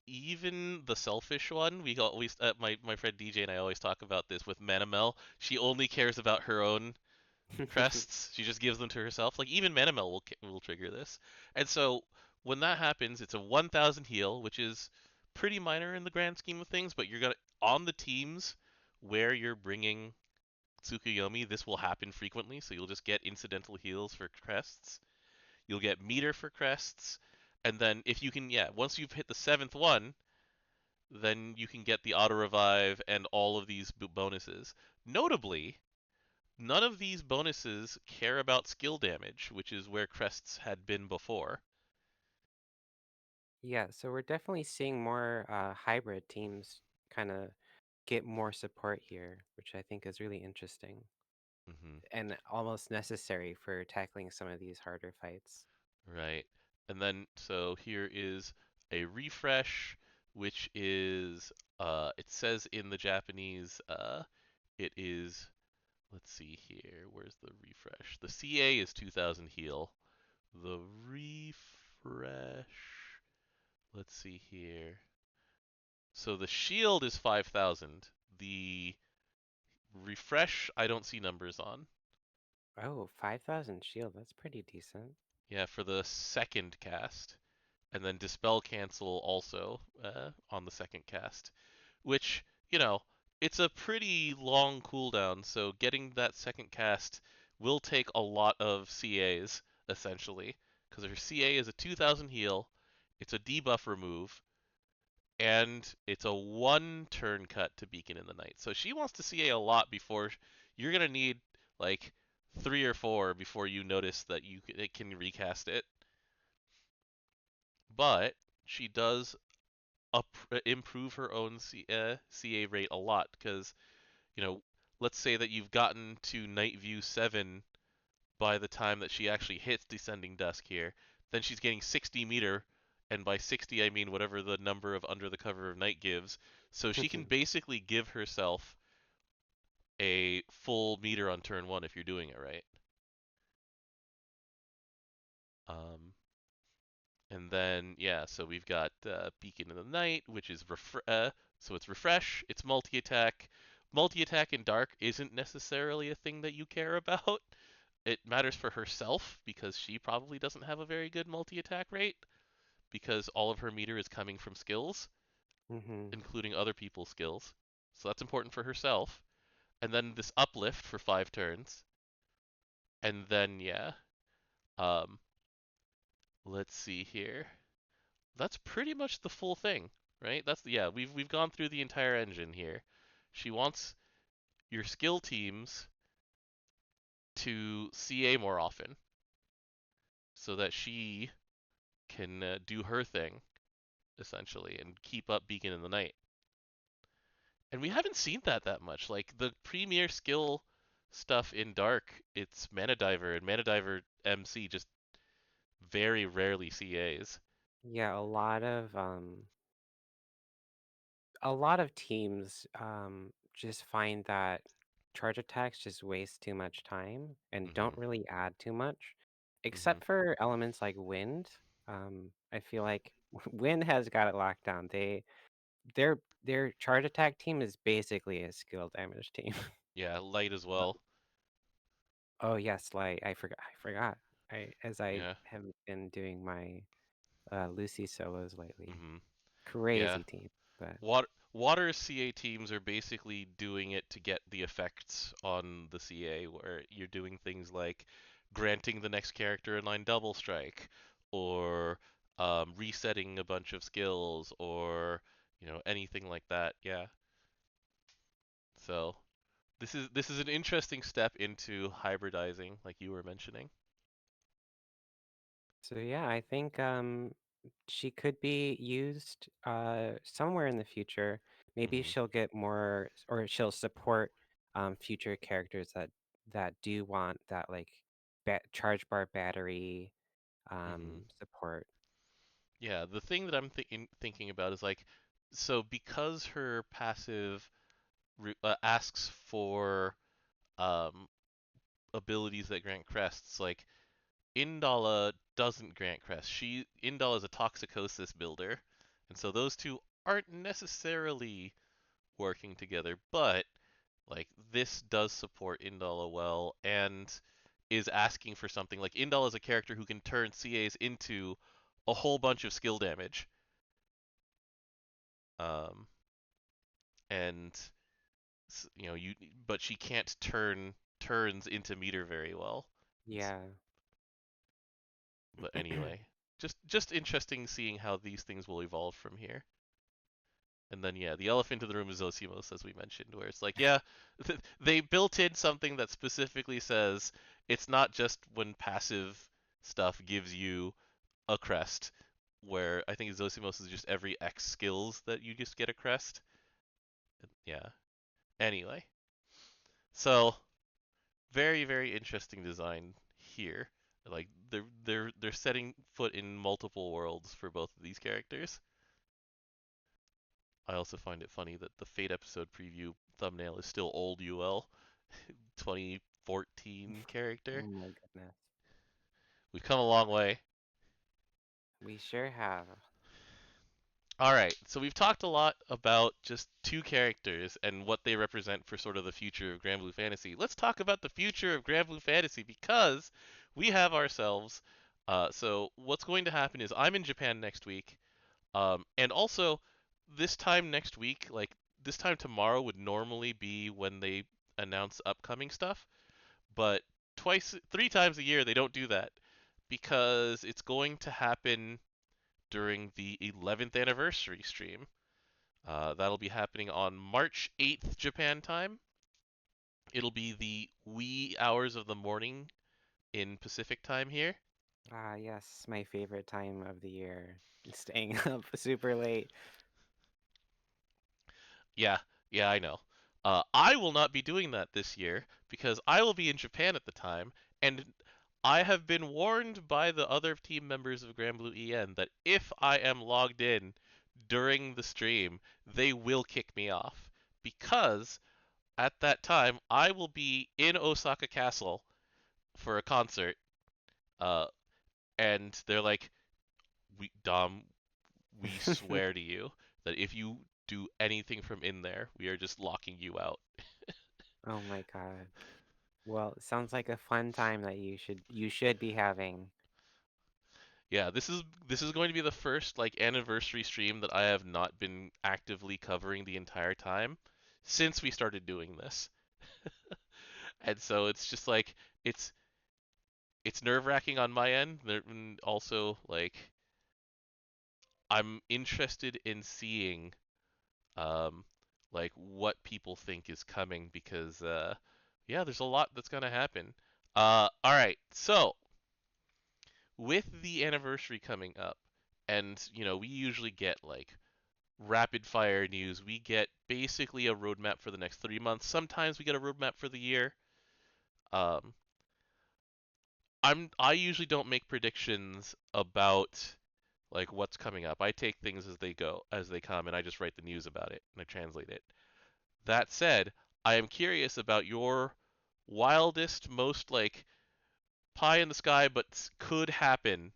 Even the selfish one, my friend DJ and I always talk about this with Manamel. She only cares about her own crests. She just gives them to herself. Like even Manamel will trigger this. And so when that happens, it's a 1,000 heal, which is pretty minor in the grand scheme of things. But you're gonna on the teams where you're bringing Tsukuyomi, this will happen frequently. So you'll just get incidental heals for crests. You'll get meter for crests. And then if you can, yeah, once you've hit the 7th one, then you can get the auto revive and all of these bonuses. Notably, none of these bonuses care about skill damage, which is where crests had been before. Yeah, so we're definitely seeing more hybrid teams kind of get more support here, which I think is really interesting Hmm. and almost necessary for tackling some of these harder fights. Right. And then, so here is a refresh, which is, it says in the Japanese, it is, let's see here, where's the refresh? The CA is 2,000 heal. The refresh, let's see here. So the shield is 5,000. The refresh, I don't see numbers on. Oh, 5,000 shield, that's pretty decent. Yeah, for the second cast. And then dispel cancel also on the second cast. Which, you know, it's a pretty long cooldown, so getting that second cast will take a lot of CAs, essentially. Because her CA is a 2,000 heal, it's a debuff remove, and it's a 1 turn cut to Beacon in the Night. So she wants to CA a lot before you're gonna need like 3 or 4 before you notice that it can recast it. But she does improve her own CA rate a lot because you know, let's say that you've gotten to Night View 7 by the time that she actually hits Descending Dusk here, then she's getting 60 meter, and by 60 I mean whatever the number of Under the Cover of Night gives. So she can basically give herself a full meter on turn 1 if you're doing it right. Um, and then yeah, so we've got Beacon in the Night, which is so it's refresh, it's multi-attack. Multi-attack in dark isn't necessarily a thing that you care about. It matters for herself because she probably doesn't have a very good multi-attack rate because all of her meter is coming from skills, Hmm. including other people's skills. So that's important for herself. And then this uplift for 5 turns. And then yeah, um, let's see here. That's pretty much the full thing, right? Yeah, we've gone through the entire engine here. She wants your skill teams to CA more often so that she can do her thing essentially and keep up Beacon in the Night. And we haven't seen that much. Like the premier skill stuff in Dark, it's Mana Diver, and Mana Diver MC just very rarely CAs. Yeah, a lot of teams just find that charge attacks just waste too much time and don't Mhm. really add too much, Mhm. except for elements like wind. I feel like wind has got it locked down. Their charge attack team is basically a skill damage team. Yeah, light as well. Oh yes, like I forgot. I Yeah. have been doing my Lucy solos lately. Mhm. Yeah. Crazy team, but Water CA teams are basically doing it to get the effects on the CA, where you're doing things like granting the next character a 9 double strike, or resetting a bunch of skills, or anything like that. Yeah. So this is an interesting step into hybridizing, like you were mentioning. so yeah, I think she could be used somewhere in the future. Maybe Mhm. she'll get more, or she'll support future characters that do want that like charge bar battery Mhm. support. Yeah, the thing that I'm thinking about is like, so because her passive asks for um, abilities that grant crests, like Indala doesn't grant crests. Indala is a toxicosis builder, and so those two aren't necessarily working together. But like this does support Indala well, and is asking for something. Like Indala is a character who can turn CAs into a whole bunch of skill damage. Um, and you but she can't turn turns into meter very well. Yeah. But anyway, just interesting seeing how these things will evolve from here. And then yeah, the elephant in the room is Zosimos, as we mentioned, where it's like, yeah, they built in something that specifically says it's not just when passive stuff gives you a crest, where I think Zosimos is just every X skills that you just get a crest. Yeah. Anyway, so very very interesting design here. Like they're setting foot in multiple worlds for both of these characters. I also find it funny that the Fate episode preview thumbnail is still old UL 2014 Oh character. my goodness. We've come a long way. We sure have. All right, so we've talked a lot about just two characters and what they represent for sort of the future of Granblue Fantasy. Let's talk about the future of Granblue Fantasy because we have ourselves. So what's going to happen is I'm in Japan next week, and also this time next week, like this time tomorrow, would normally be when they announce upcoming stuff, but three times a year they don't do that because it's going to happen during the 11th anniversary stream. That'll be happening on March 8th Japan time. It'll be the wee hours of the morning in Pacific time here. Ah, yes, my favorite time of the year. Staying up super late. Yeah, yeah, I know. I will not be doing that this year because I will be in Japan at the time, and I have been warned by the other team members of Granblue EN that if I am logged in during the stream, they will kick me off because at that time I will be in Osaka Castle for a concert, uh, and they're like, Dom, we swear to you that if you do anything from in there, we are just locking you out. Oh my God. Well, it sounds like a fun time that you should be having. Yeah, this is going to be the first like anniversary stream that I have not been actively covering the entire time since we started doing this. And so it's just like it's it's nerve-wracking on my end, and also like I'm interested in seeing um like what people think is coming because yeah, there's a lot that's going to happen. All right. So, with the anniversary coming up, And we usually get like rapid fire news. We get basically a roadmap for the next 3 months. Sometimes we get a roadmap for the year. Um, I usually don't make predictions about like what's coming up. I take things as they go, as they come, and I just write the news about it and I translate it. That said, I am curious about your wildest, most like pie in the sky, but could happen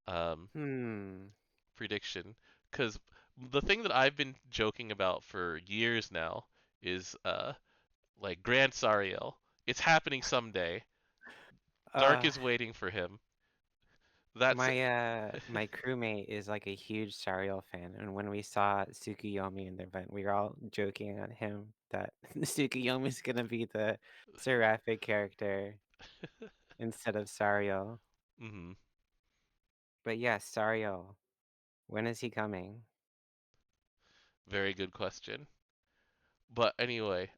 um, Hmm. prediction. Because the thing that I've been joking about for years now is like Grand Sariel. It's happening someday. Dark Uh, is waiting for him. That's my crewmate is like a huge Sariel fan, and when we saw Tsukuyomi in the event, we were all joking on him that Tsukuyomi's gonna be the seraphic character instead of Sariel. hmm But yes, Sariel. When is he coming? very good question. But anyway,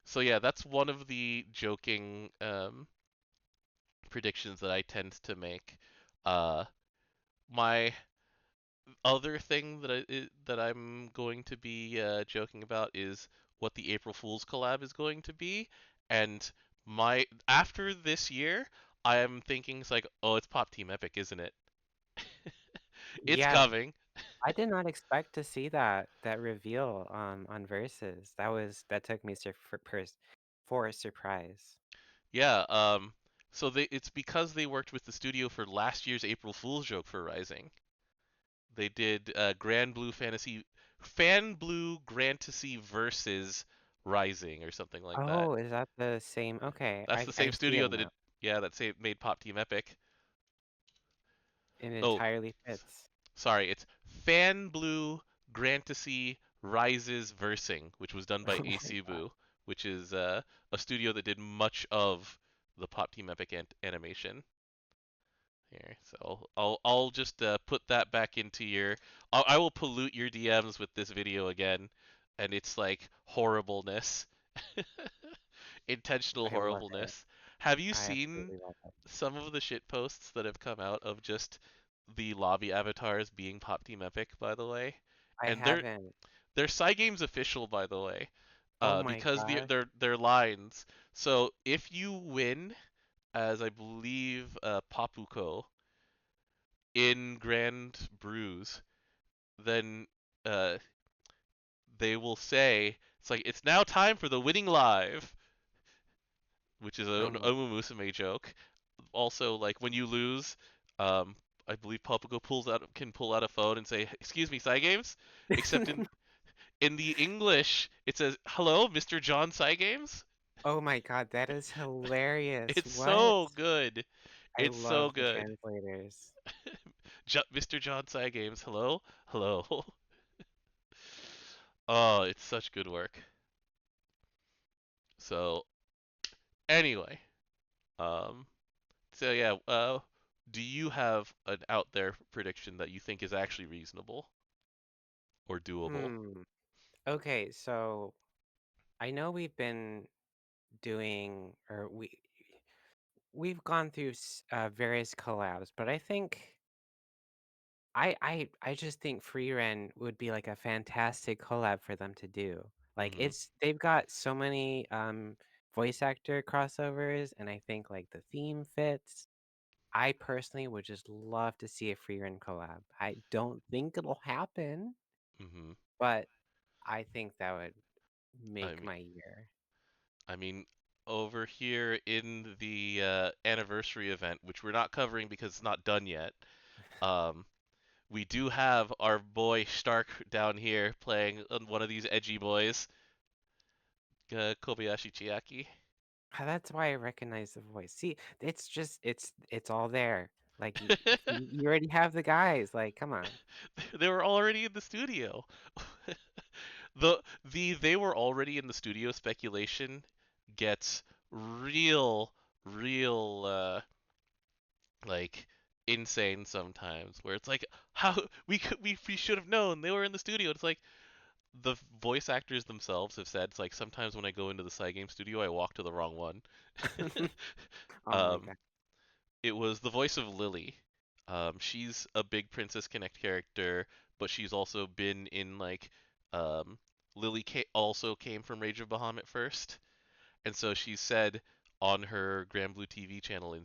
so yeah, that's one of the joking predictions that I tend to make. Uh, my other thing that I'm going to be joking about is what the April Fool's collab is going to be, and my after this year, I am thinking it's like, oh, it's Pop Team Epic, isn't it? It's Yeah, coming. I did not expect to see that reveal on Versus. That took me for a surprise. Yeah. So it's because they worked with the studio for last year's April Fool's joke for Rising. They did Fan Blue Grantasy versus Rising or something like that. Oh, is that the same? Okay, That's the I same see it studio that now. did, yeah, made Pop Team Epic. It Oh, entirely fits. sorry, it's Fan Blue Grantasy Rises Versing, which was done by Oh my God. Acebu, which is a studio that did much of the Pop Team Epic animation. Here, so I'll just put that back into your. I will pollute your DMs with this video again, and it's like horribleness, intentional I love it. horribleness. Have you I seen absolutely love it. some of the shit posts that have come out of just the lobby avatars being Pop Team Epic, by the way? I And haven't. they're Cygames official, by the way, Oh my because gosh. they're lines. So if you win, as I believe Papuko in Grand Brews, then uh, they will say it's like it's now time for the winning live, which is Oh an my. Omu Musume joke. Also, like when you lose, um, I believe Papago can pull out a phone and say, "Excuse me, Cygames," except in the English it says, "Hello, Mr. John Cygames." Oh my God, that is hilarious. It's What? so good. I It's so love the good. translators. Mr. John Cygames, hello, hello. Oh, it's such good work. So anyway, um, so yeah, do you have an out there prediction that you think is actually reasonable or doable? Hmm. Okay, so I know we've been doing, or we've gone through various collabs, but I think I just think Free Ren would be like a fantastic collab for them to do. Like Mm-hmm. they've got so many voice actor crossovers, and I think like the theme fits. I personally would just love to see a Free Ren collab. I don't think it'll happen, Mm-hmm. but I think that would I make mean, my year. I mean, over here in the anniversary event, which we're not covering because it's not done yet, um, we do have our boy Stark down here playing one of these edgy boys, Kobayashi Chiaki. That's why I recognize the voice. See, it's just it's all there. Like you already have the guys. Like, come on. They were already in the studio. They were already in the studio speculation gets real like insane sometimes where it's like how we should have known they were in the studio. It's like the voice actors themselves have said it's like sometimes when I go into the Game studio I walk to the wrong one. Oh my um God. it was the voice of Lily. She's a big Princess Connect character, but she's also been in like um, also came from Rage of Bahamut first, and so she said on her Granblue TV channel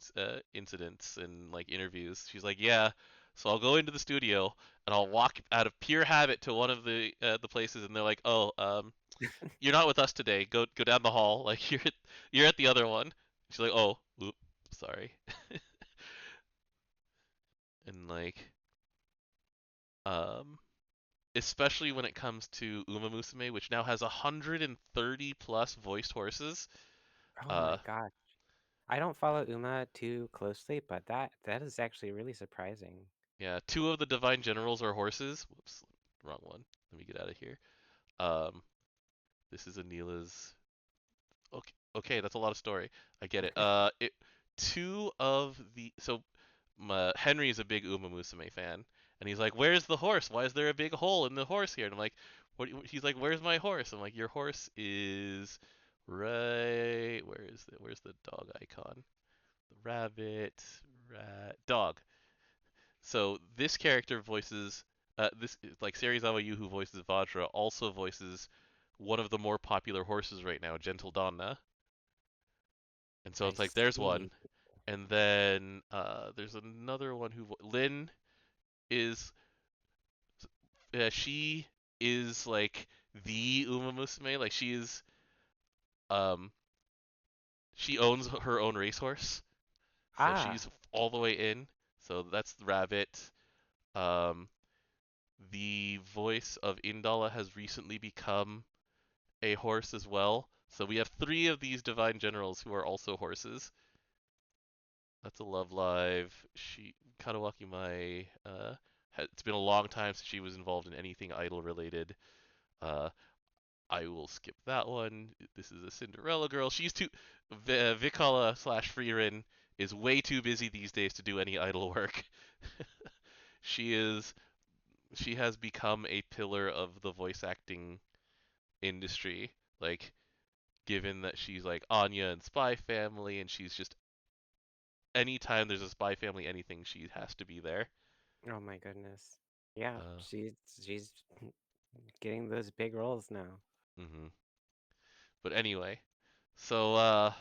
incidents and like interviews, she's like, yeah, so I'll go into the studio and I'll walk out of pure habit to one of the places, and they're like, oh, you're not with us today. Go down the hall. Like you're at the other one. She's like, oh, oop, sorry, and like um especially when it comes to Uma Musume, which now has 130 plus voiced horses. Oh my Uh, gosh. I don't follow Uma too closely, but that is actually really surprising. yeah, two of the Divine Generals are horses. Whoops, wrong one. Let me get out of here. Um, this is Anila's. Okay, okay, that's a lot of story. I get it. Two of the Henry is a big Uma Musume fan, and he's like, "Where's the horse? Why is there a big hole in the horse here?" And I'm like, "What?" He's like, "Where's my horse?" I'm like, "Your horse is right. Where's the dog icon? The rabbit, dog." So this character voices this like Serizawa Yu, who voices Vajra, also voices one of the more popular horses right now, Gentle Donna. And so I it's like there's one, see. and then there's another one Lin is she is like the Uma Musume, like um she owns her own racehorse, so Ah, she's all the way in. So that's the rabbit. Um, the voice of Indala has recently become a horse as well. So we have three of these divine generals who are also horses. That's a Love Live. Kadawaki Mai. It's been a long time since she was involved in anything idol related. Uh, I will skip that one. This is a Cinderella girl. She's too. Vikala slash Freerin is way too busy these days to do any idol work. she is. She has become a pillar of the voice acting industry. Like, given that she's like Anya and Spy Family, and she's just anytime there's a Spy Family anything, she has to be there. oh my goodness. Yeah, Uh, she's getting those big roles now. hmm But anyway, so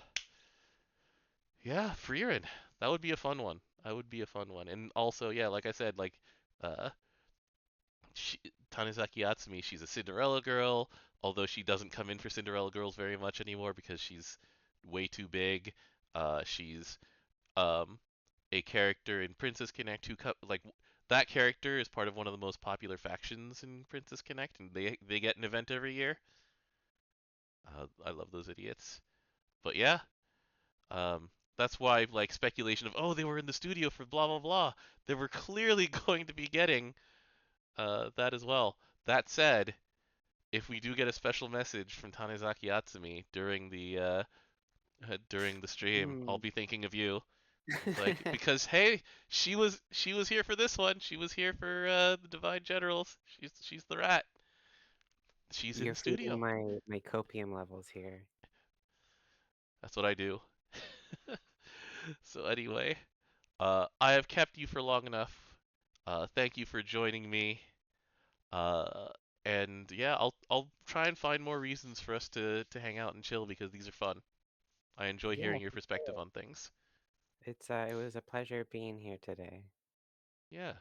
yeah, Frieren. That would be a fun one. That would be a fun one. And also, yeah, like I said, like uh she, Tanizaki Atsumi, she's a Cinderella girl, although she doesn't come in for Cinderella girls very much anymore because she's way too big. She's um a character in Princess Connect like that character is part of one of the most popular factions in Princess Connect, and they get an event every year. I love those idiots. But yeah, that's why like speculation of they were in the studio for blah blah blah. They were clearly going to be getting that as well. That said, if we do get a special message from Tanizaki Atsumi during the stream, I'll Hmm. be thinking of you. It's like because hey, she was here for this one. She was here for the Divine Generals. She's the rat. She's in You're the feeding studio. my copium levels here. That's what I do. So anyway, I have kept you for long enough. Thank you for joining me. Uh, and yeah, I'll try and find more reasons for us to hang out and chill because these are fun. I enjoy Yeah, hearing your perspective on things. it was a pleasure being here today. Yeah.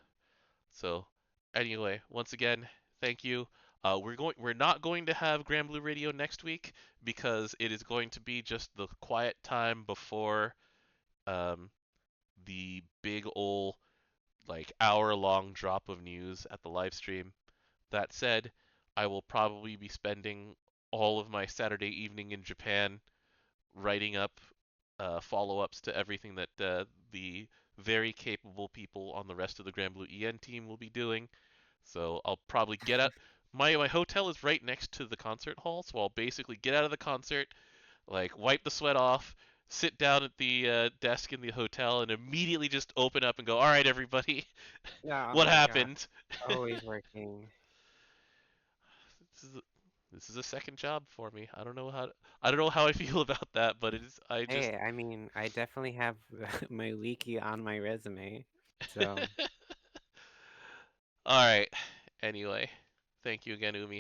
So anyway, once again, thank you. We're not going to have Granblue Radio next week because it is going to be just the quiet time before um, the big ol' like hour-long drop of news at the live stream. That said, I will probably be spending all of my Saturday evening in Japan writing up follow-ups to everything that the very capable people on the rest of the Granblue EN team will be doing. So I'll probably get out. My hotel is right next to the concert hall, so I'll basically get out of the concert, like wipe the sweat off, sit down at the desk in the hotel, and immediately just open up and go, "All right, everybody, Oh what my God, happened?" always working. this is a, this is a second job for me. I don't know how I feel about that, but it is. I just Hey, I mean, I definitely have my wiki on my resume. So All right. Anyway, thank you again, Umi.